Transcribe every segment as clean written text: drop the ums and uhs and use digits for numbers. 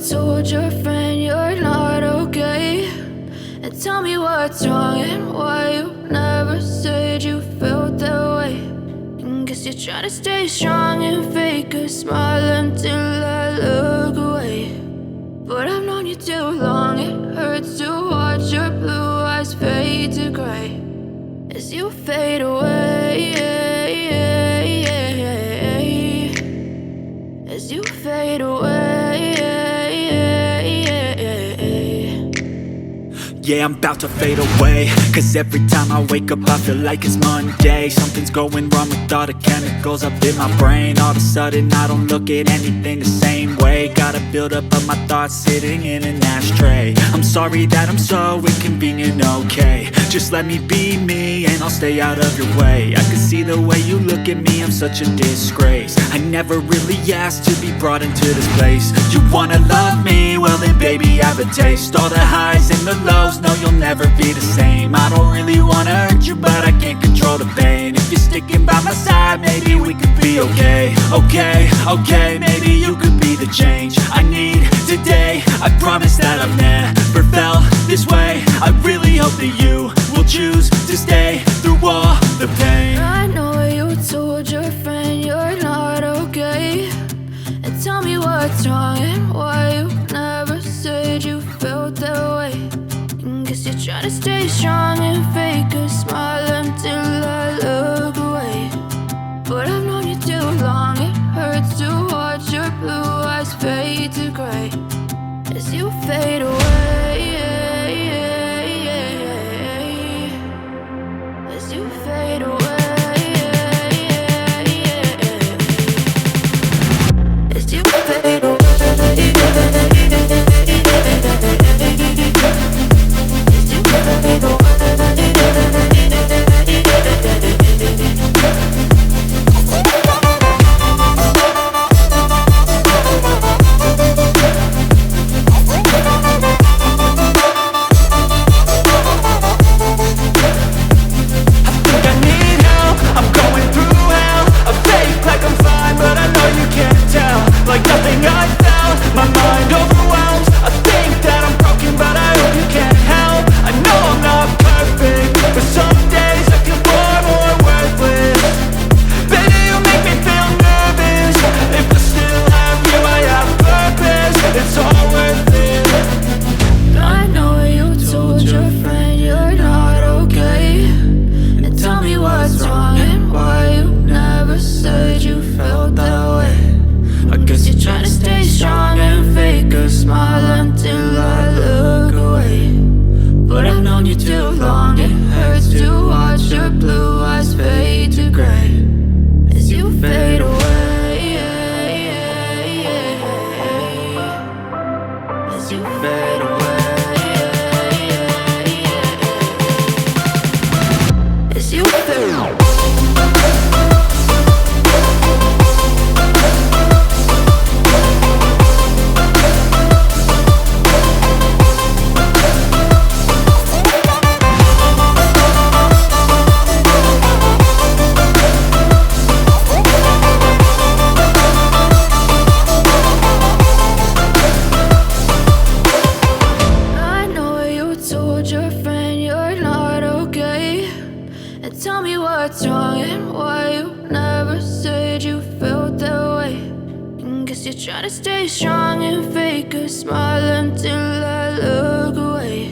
told your friend you're not okay, and tell me what's wrong and why you never said you felt that way. And guess you're trying to stay strong and fake a smile until I look away. But I've known you too long, it hurts to watch your blue eyes fade to gray as you fade away, as you fade away. Yeah, I'm about to fade away, cause every time I wake up I feel like it's Monday. Something's going wrong with all the chemicals up in my brain. All of a sudden I don't look at anything the same way. Gotta build up of my thoughts sitting in an ashtray. I'm sorry that I'm so inconvenient, okay. Just let me be me and I'll stay out of your way. I can see the way you look at me, I'm such a disgrace. I never really asked to be brought into this place. You wanna love me? Well then baby I have a taste. All the highs and the lows, no you'll never be the same. I don't really wanna hurt you but I can't control the pain. If you're sticking by my side maybe we could be okay. Okay, maybe you could be the change I need today. I promise that I've never felt this way. I really hope that you will choose to stay through all the pain. I know you told your friend you're not okay, and tell me what's wrong and why you never said you felt that way. And guess you're trying to stay strong and fake a smile until I look away. But I've known you too long, it hurts to watch your blue eyes fade to gray as you fade away, as you fade away, as you fade away. Like nothing I felt, my mind overwhelmed. I think that I'm broken, but I hope you can't help. I know I'm not perfect, but some days I feel far more worthless. Baby, you make me feel nervous. If I still have you, I have purpose. It's all worth it. I know you told your friend you're not okay, and tell me what's wrong and why you never said you felt that way. I guess you're trying to stay strong and fake a smile until I look away. But I've known you too long, it hurts to watch your blue eyes fade to gray as you fade away, as you fade away, as you fade away. Tell me what's wrong and why you never said you felt that way. And guess you're trying to stay strong and fake a smile until I look away.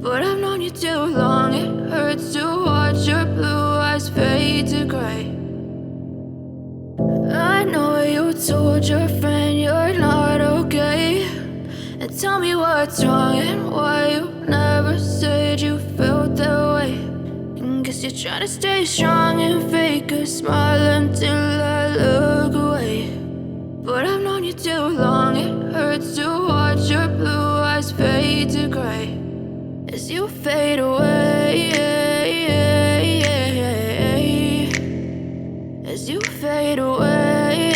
But I've known you too long, it hurts to watch your blue eyes fade to gray. I know you told your friend you're not okay, and tell me what's wrong and why you never said you felt that way. Guess you're trying to stay strong and fake a smile until I look away. But I've known you too long, it hurts to watch your blue eyes fade to gray as you fade away, as you fade away.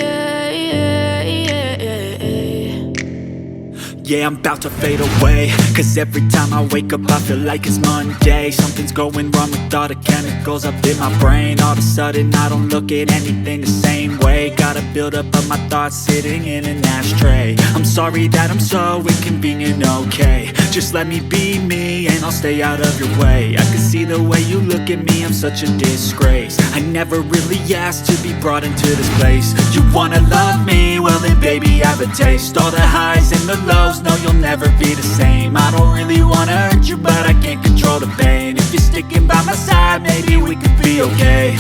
Yeah, I'm about to fade away, cause every time I wake up I feel like it's Monday. Something's going wrong with all the chemicals up in my brain. All of a sudden I don't look at anything the same way. Gotta build up of my thoughts sitting in an ashtray. I'm sorry sorry that I'm so inconvenient, okay. Just let me be me and I'll stay out of your way. I can see the way you look at me, I'm such a disgrace. I never really asked to be brought into this place. You wanna love me? Well then baby, have a taste. All the highs and the lows, no you'll never be the same. I don't really wanna hurt you, but I can't control the pain. If you're sticking by my side, maybe we could be okay.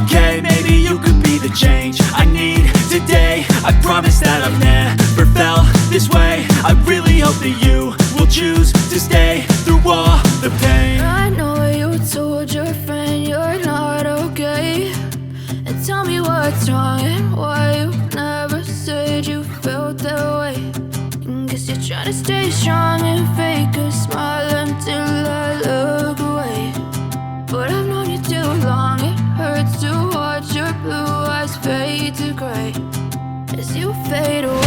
Okay, maybe you could be the change I need today. I promise that I've never felt this way. I really hope that you will choose to stay through all the pain. I know you told your friend you're not okay, and tell me what's wrong and why you never said you felt that way. Guess you're trying to stay strong and fake a smile until I look away. But I've known you too long, it hurts to watch your blue eyes fade to gray as you fade away.